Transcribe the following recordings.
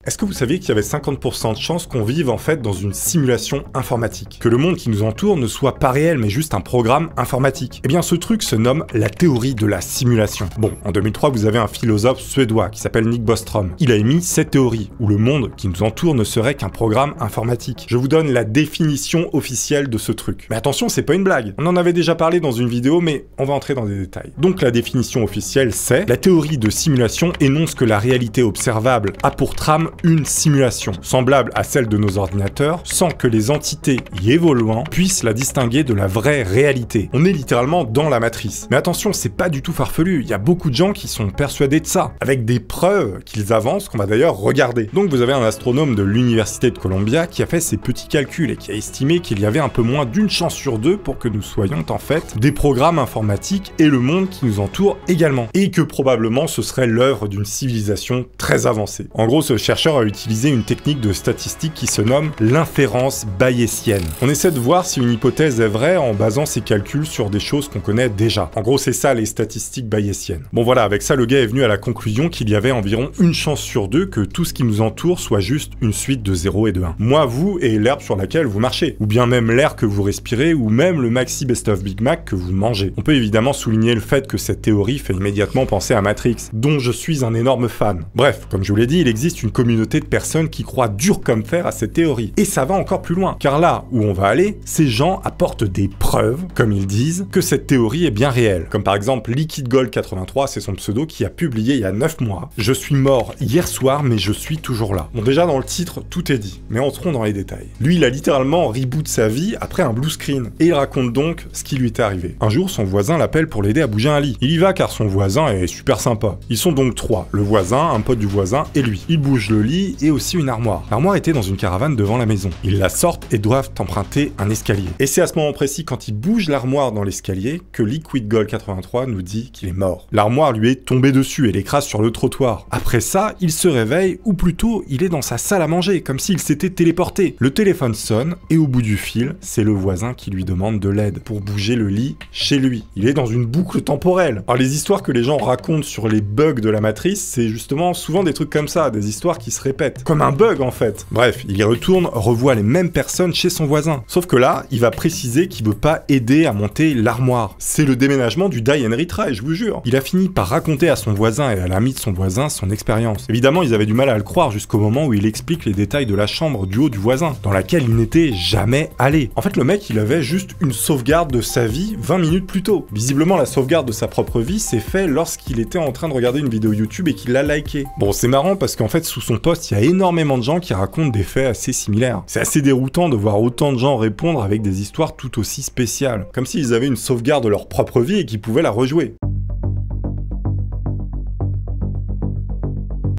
Est-ce que vous saviez qu'il y avait 50% de chances qu'on vive en fait dans une simulation informatique? Que le monde qui nous entoure ne soit pas réel mais juste un programme informatique? Eh bien ce truc se nomme la théorie de la simulation. Bon, en 2003 vous avez un philosophe suédois qui s'appelle Nick Bostrom. Il a émis cette théorie, où le monde qui nous entoure ne serait qu'un programme informatique. Je vous donne la définition officielle de ce truc. Mais attention, c'est pas une blague. On en avait déjà parlé dans une vidéo, mais on va entrer dans des détails. Donc la définition officielle c'est: la théorie de simulation énonce que la réalité observable a pour trame une simulation, semblable à celle de nos ordinateurs, sans que les entités y évoluant puissent la distinguer de la vraie réalité. On est littéralement dans la matrice. Mais attention, c'est pas du tout farfelu, il y a beaucoup de gens qui sont persuadés de ça, avec des preuves qu'ils avancent, qu'on va d'ailleurs regarder. Donc vous avez un astronome de l'université de Columbia qui a fait ses petits calculs et qui a estimé qu'il y avait un peu moins d'une chance sur deux pour que nous soyons en fait des programmes informatiques et le monde qui nous entoure également. Et que probablement ce serait l'œuvre d'une civilisation très avancée. En gros, ce chercheur a utilisé une technique de statistique qui se nomme l'inférence bayésienne. On essaie de voir si une hypothèse est vraie en basant ses calculs sur des choses qu'on connaît déjà. En gros, c'est ça les statistiques bayésiennes. Bon voilà, avec ça, le gars est venu à la conclusion qu'il y avait environ une chance sur deux que tout ce qui nous entoure soit juste une suite de 0 et de 1. Moi, vous et l'herbe sur laquelle vous marchez, ou bien même l'air que vous respirez, ou même le maxi best of Big Mac que vous mangez. On peut évidemment souligner le fait que cette théorie fait immédiatement penser à Matrix, dont je suis un énorme fan. Bref, comme je vous l'ai dit, il existe une communauté de personnes qui croient dur comme fer à cette théorie. Et ça va encore plus loin, car là où on va aller, ces gens apportent des preuves, comme ils disent, que cette théorie est bien réelle. Comme par exemple Liquid Gold 83, c'est son pseudo, qui a publié il y a 9 mois: je suis mort hier soir, mais je suis toujours là. Bon, déjà dans le titre, tout est dit, mais entrons dans les détails. Lui, il a littéralement reboot sa vie après un blue screen, et il raconte donc ce qui lui est arrivé. Un jour, son voisin l'appelle pour l'aider à bouger un lit. Il y va car son voisin est super sympa. Ils sont donc 3, le voisin, un pote du voisin et lui. Ils bougent le lit et aussi une armoire. L'armoire était dans une caravane devant la maison. Ils la sortent et doivent emprunter un escalier. Et c'est à ce moment précis, quand ils bougent l'armoire dans l'escalier, que Liquid Gold 83 nous dit qu'il est mort. L'armoire lui est tombée dessus et l'écrase sur le trottoir. Après ça, il se réveille, ou plutôt, il est dans sa salle à manger, comme s'il s'était téléporté. Le téléphone sonne, et au bout du fil, c'est le voisin qui lui demande de l'aide pour bouger le lit chez lui. Il est dans une boucle temporelle. Alors les histoires que les gens racontent sur les bugs de la matrice, c'est justement souvent des trucs comme ça, des histoires qui se répètent. Comme un bug en fait. Bref, il y retourne, revoit les mêmes personnes chez son voisin. Sauf que là, il va préciser qu'il veut pas aider à monter l'armoire. C'est le déménagement du die and retry, je vous jure. Il a fini par raconter à son voisin et à l'ami de son voisin son expérience. Évidemment, ils avaient du mal à le croire jusqu'au moment où il explique les détails de la chambre du haut du voisin, dans laquelle il n'était jamais allé. En fait, le mec, il avait juste une sauvegarde de sa vie 20 minutes plus tôt. Visiblement, la sauvegarde de sa propre vie s'est fait lorsqu'il était en train de regarder une vidéo YouTube et qu'il l'a liké. Bon, c'est marrant parce qu'en fait, sous son post, il y a énormément de gens qui racontent des faits assez similaires. C'est assez déroutant de voir autant de gens répondre avec des histoires tout aussi spéciales, comme s'ils avaient une sauvegarde de leur propre vie et qu'ils pouvaient la rejouer.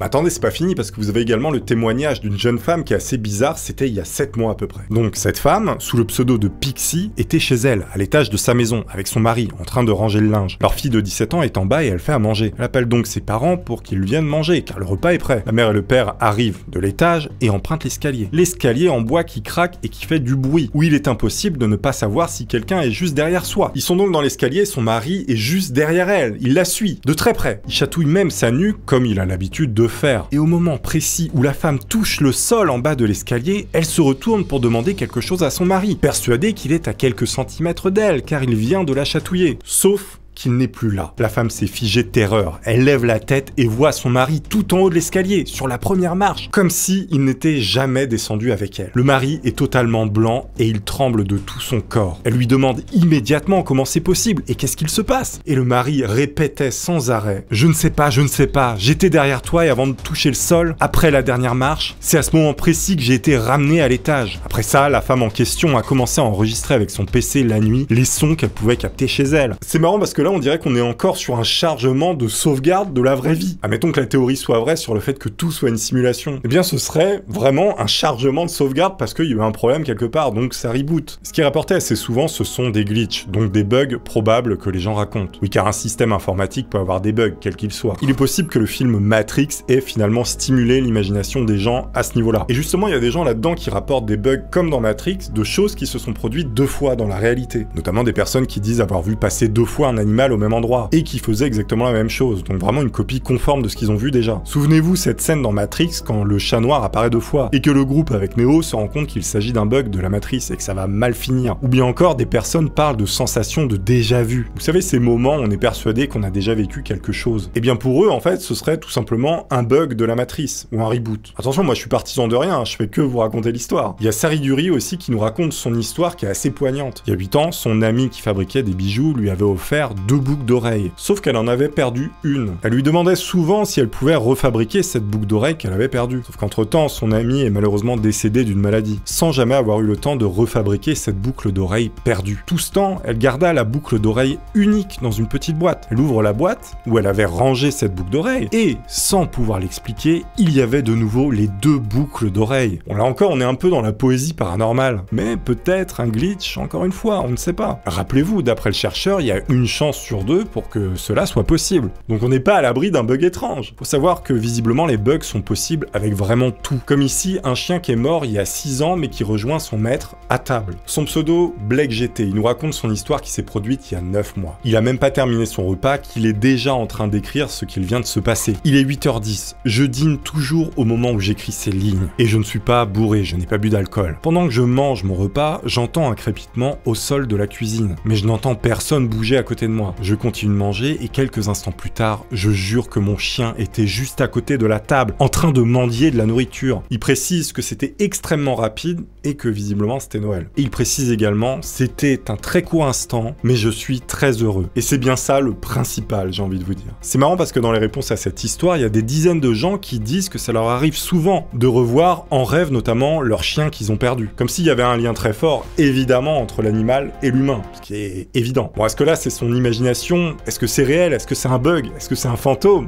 Attendez, c'est pas fini parce que vous avez également le témoignage d'une jeune femme qui est assez bizarre, c'était il y a 7 mois à peu près. Donc cette femme, sous le pseudo de Pixie, était chez elle, à l'étage de sa maison, avec son mari, en train de ranger le linge. Leur fille de 17 ans est en bas et elle fait à manger. Elle appelle donc ses parents pour qu'ils viennent manger, car le repas est prêt. La mère et le père arrivent de l'étage et empruntent l'escalier. L'escalier en bois qui craque et qui fait du bruit, où il est impossible de ne pas savoir si quelqu'un est juste derrière soi. Ils sont donc dans l'escalier et son mari est juste derrière elle. Il la suit, de très près. Il chatouille même sa nuque, comme il a l'habitude de faire. Et au moment précis où la femme touche le sol en bas de l'escalier, elle se retourne pour demander quelque chose à son mari, persuadée qu'il est à quelques centimètres d'elle, car il vient de la chatouiller. Sauf qu'il n'est plus là. La femme s'est figée de terreur. Elle lève la tête et voit son mari tout en haut de l'escalier, sur la première marche, comme si il n'était jamais descendu avec elle. Le mari est totalement blanc et il tremble de tout son corps. Elle lui demande immédiatement comment c'est possible et qu'est-ce qu'il se passe. Et le mari répétait sans arrêt: je ne sais pas, j'étais derrière toi et avant de toucher le sol, après la dernière marche, c'est à ce moment précis que j'ai été ramené à l'étage. Après ça, la femme en question a commencé à enregistrer avec son PC la nuit les sons qu'elle pouvait capter chez elle. C'est marrant parce que là, on dirait qu'on est encore sur un chargement de sauvegarde de la vraie vie. Admettons que la théorie soit vraie sur le fait que tout soit une simulation. Eh bien, ce serait vraiment un chargement de sauvegarde parce qu'il y a eu un problème quelque part, donc ça reboot. Ce qui est rapporté assez souvent, ce sont des glitches, donc des bugs probables que les gens racontent. Oui, car un système informatique peut avoir des bugs, quels qu'ils soient. Il est possible que le film Matrix ait finalement stimulé l'imagination des gens à ce niveau-là. Et justement, il y a des gens là-dedans qui rapportent des bugs comme dans Matrix, de choses qui se sont produites 2 fois dans la réalité. Notamment des personnes qui disent avoir vu passer 2 fois un animateur animal au même endroit, et qui faisait exactement la même chose, donc vraiment une copie conforme de ce qu'ils ont vu déjà. Souvenez-vous cette scène dans Matrix quand le chat noir apparaît 2 fois, et que le groupe avec Neo se rend compte qu'il s'agit d'un bug de la matrice et que ça va mal finir. Ou bien encore, des personnes parlent de sensations de déjà-vu. Vous savez, ces moments où on est persuadé qu'on a déjà vécu quelque chose. Et bien pour eux, en fait, ce serait tout simplement un bug de la matrice, ou un reboot. Attention, moi je suis partisan de rien, je fais que vous raconter l'histoire. Il y a Sariduri aussi qui nous raconte son histoire qui est assez poignante. Il y a 8 ans, son ami qui fabriquait des bijoux lui avait offert 2 boucles d'oreilles. Sauf qu'elle en avait perdu une. Elle lui demandait souvent si elle pouvait refabriquer cette boucle d'oreille qu'elle avait perdue. Sauf qu'entre-temps, son ami est malheureusement décédé d'une maladie, sans jamais avoir eu le temps de refabriquer cette boucle d'oreille perdue. Tout ce temps, elle garda la boucle d'oreille unique dans une petite boîte. Elle ouvre la boîte, où elle avait rangé cette boucle d'oreille, et, sans pouvoir l'expliquer, il y avait de nouveau les 2 boucles d'oreille. Bon, là encore, on est un peu dans la poésie paranormale. Mais peut-être un glitch, encore une fois, on ne sait pas. Rappelez-vous, d'après le chercheur, il y a une chance sur 2 pour que cela soit possible. Donc on n'est pas à l'abri d'un bug étrange. Faut savoir que visiblement les bugs sont possibles avec vraiment tout. Comme ici, un chien qui est mort il y a 6 ans mais qui rejoint son maître à table. Son pseudo, Blake GT, il nous raconte son histoire qui s'est produite il y a 9 mois. Il a même pas terminé son repas qu'il est déjà en train d'écrire ce qu'il vient de se passer. Il est 8h10. Je dîne toujours au moment où j'écris ces lignes. Et je ne suis pas bourré, je n'ai pas bu d'alcool. Pendant que je mange mon repas, j'entends un crépitement au sol de la cuisine. Mais je n'entends personne bouger à côté de moi. Je continue de manger et quelques instants plus tard, je jure que mon chien était juste à côté de la table, en train de mendier de la nourriture. Il précise que c'était extrêmement rapide et que visiblement c'était Noël. Et il précise également, c'était un très court instant, mais je suis très heureux. Et c'est bien ça le principal, j'ai envie de vous dire. C'est marrant parce que dans les réponses à cette histoire, il y a des dizaines de gens qui disent que ça leur arrive souvent de revoir en rêve notamment leur chien qu'ils ont perdu. Comme s'il y avait un lien très fort, évidemment, entre l'animal et l'humain, ce qui est évident. Bon, est-ce que là c'est son imagination? Est-ce que c'est réel? Est-ce que c'est un bug? Est-ce que c'est un fantôme?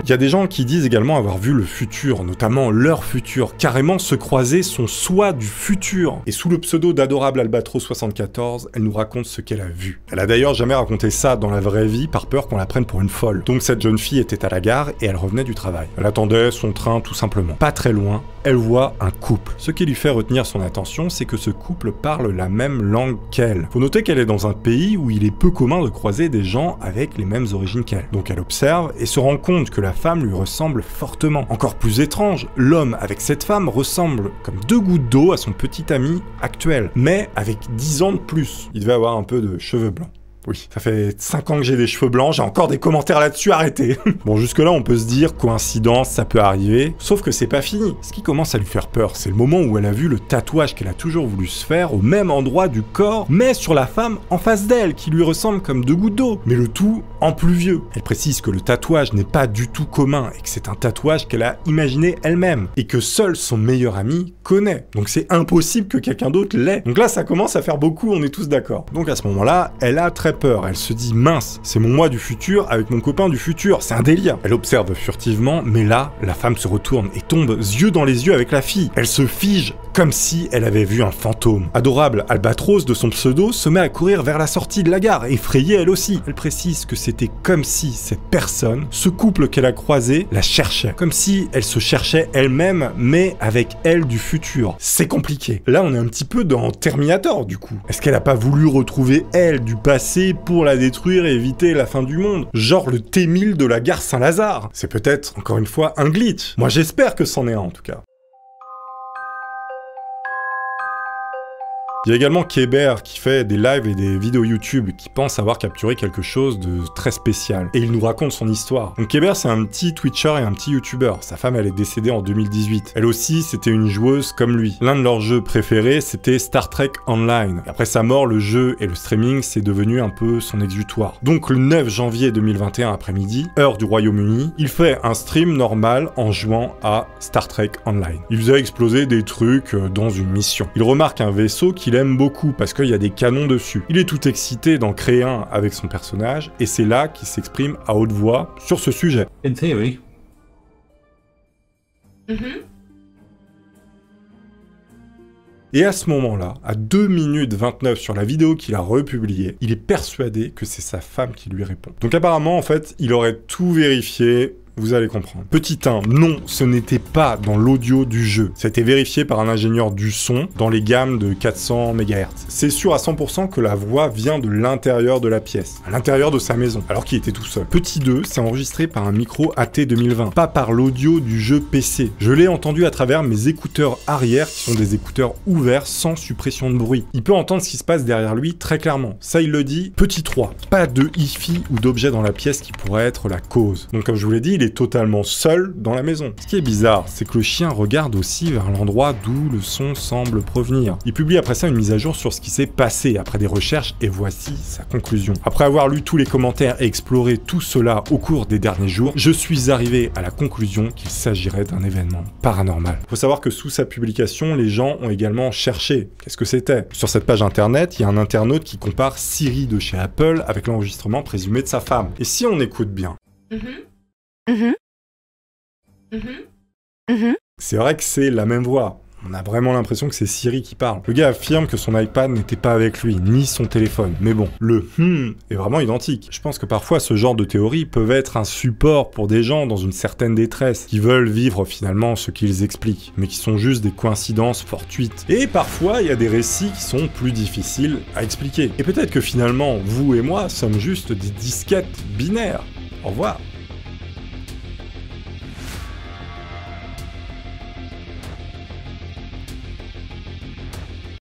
Il y a des gens qui disent également avoir vu le futur, notamment leur futur, carrément se croiser son soi du futur. Et sous le pseudo d'Adorable Albatros 74, elle nous raconte ce qu'elle a vu. Elle a d'ailleurs jamais raconté ça dans la vraie vie par peur qu'on la prenne pour une folle. Donc cette jeune fille était à la gare et elle revenait du travail. Elle attendait son train tout simplement. Pas très loin, elle voit un couple. Ce qui lui fait retenir son attention, c'est que ce couple parle la même langue qu'elle. Faut noter qu'elle est dans un pays où il est peu commun de croiser des gens avec les mêmes origines qu'elle. Donc elle observe et se rend compte que la femme lui ressemble fortement. Encore plus étrange, l'homme avec cette femme ressemble comme 2 gouttes d'eau à son petit ami actuel, mais avec 10 ans de plus. Il devait avoir un peu de cheveux blancs. Oui, ça fait 5 ans que j'ai des cheveux blancs, j'ai encore des commentaires là-dessus, arrêtez. Bon, jusque-là, on peut se dire, coïncidence, ça peut arriver, sauf que c'est pas fini. Ce qui commence à lui faire peur, c'est le moment où elle a vu le tatouage qu'elle a toujours voulu se faire au même endroit du corps, mais sur la femme en face d'elle, qui lui ressemble comme 2 gouttes d'eau, mais le tout en plus vieux. Elle précise que le tatouage n'est pas du tout commun, et que c'est un tatouage qu'elle a imaginé elle-même, et que seul son meilleur ami connaît. Donc c'est impossible que quelqu'un d'autre l'ait. Donc là, ça commence à faire beaucoup, on est tous d'accord. Donc à ce moment-là, elle a très peur. Elle se dit mince, c'est mon moi du futur avec mon copain du futur, c'est un délire. Elle observe furtivement, mais là, la femme se retourne et tombe yeux dans les yeux avec la fille. Elle se fige comme si elle avait vu un fantôme. Adorable Albatros de son pseudo se met à courir vers la sortie de la gare, effrayée elle aussi. Elle précise que c'était comme si cette personne, ce couple qu'elle a croisé, la cherchait. Comme si elle se cherchait elle-même, mais avec elle du futur. C'est compliqué. Là, on est un petit peu dans Terminator, du coup. Est-ce qu'elle a pas voulu retrouver elle du passé pour la détruire et éviter la fin du monde? Genre le T-1000 de la gare Saint-Lazare. C'est peut-être, encore une fois, un glitch. Moi, j'espère que c'en est un, en tout cas. Il y a également Kéber qui fait des lives et des vidéos YouTube qui pense avoir capturé quelque chose de très spécial. Et il nous raconte son histoire. Donc Kéber, c'est un petit Twitcher et un petit YouTuber. Sa femme, elle est décédée en 2018. Elle aussi, c'était une joueuse comme lui. L'un de leurs jeux préférés, c'était Star Trek Online. Et après sa mort, le jeu et le streaming, c'est devenu un peu son exutoire. Donc le 9 janvier 2021 après-midi, heure du Royaume-Uni, il fait un stream normal en jouant à Star Trek Online. Il faisait exploser des trucs dans une mission. Il remarque un vaisseau qu'il aime beaucoup parce qu'il y a des canons dessus. Il est tout excité d'en créer un avec son personnage et c'est là qu'il s'exprime à haute voix sur ce sujet. In theory. Et à ce moment-là, à 2 minutes 29 sur la vidéo qu'il a republiée, il est persuadé que c'est sa femme qui lui répond. Donc apparemment, en fait, il aurait tout vérifié, vous allez comprendre. Petit 1, non, ce n'était pas dans l'audio du jeu. Ça a été vérifié par un ingénieur du son dans les gammes de 400 MHz. C'est sûr à 100% que la voix vient de l'intérieur de la pièce, à l'intérieur de sa maison, alors qu'il était tout seul. Petit 2, c'est enregistré par un micro AT2020, pas par l'audio du jeu PC. Je l'ai entendu à travers mes écouteurs arrière, qui sont des écouteurs ouverts sans suppression de bruit. Il peut entendre ce qui se passe derrière lui très clairement. Ça, il le dit. Petit 3, pas de hi-fi ou d'objet dans la pièce qui pourrait être la cause. Donc comme je vous l'ai dit, il est totalement seul dans la maison. Ce qui est bizarre, c'est que le chien regarde aussi vers l'endroit d'où le son semble provenir. Il publie après ça une mise à jour sur ce qui s'est passé après des recherches et voici sa conclusion. Après avoir lu tous les commentaires et exploré tout cela au cours des derniers jours, je suis arrivé à la conclusion qu'il s'agirait d'un événement paranormal. Faut savoir que sous sa publication, les gens ont également cherché qu'est-ce que c'était. Sur cette page internet, il y a un internaute qui compare Siri de chez Apple avec l'enregistrement présumé de sa femme. Et si on écoute bien, c'est vrai que c'est la même voix. On a vraiment l'impression que c'est Siri qui parle. Le gars affirme que son iPad n'était pas avec lui, ni son téléphone. Mais bon, le est vraiment identique. Je pense que parfois ce genre de théories peuvent être un support pour des gens dans une certaine détresse, qui veulent vivre finalement ce qu'ils expliquent, mais qui sont juste des coïncidences fortuites. Et parfois, il y a des récits qui sont plus difficiles à expliquer. Et peut-être que finalement, vous et moi sommes juste des disquettes binaires. Au revoir.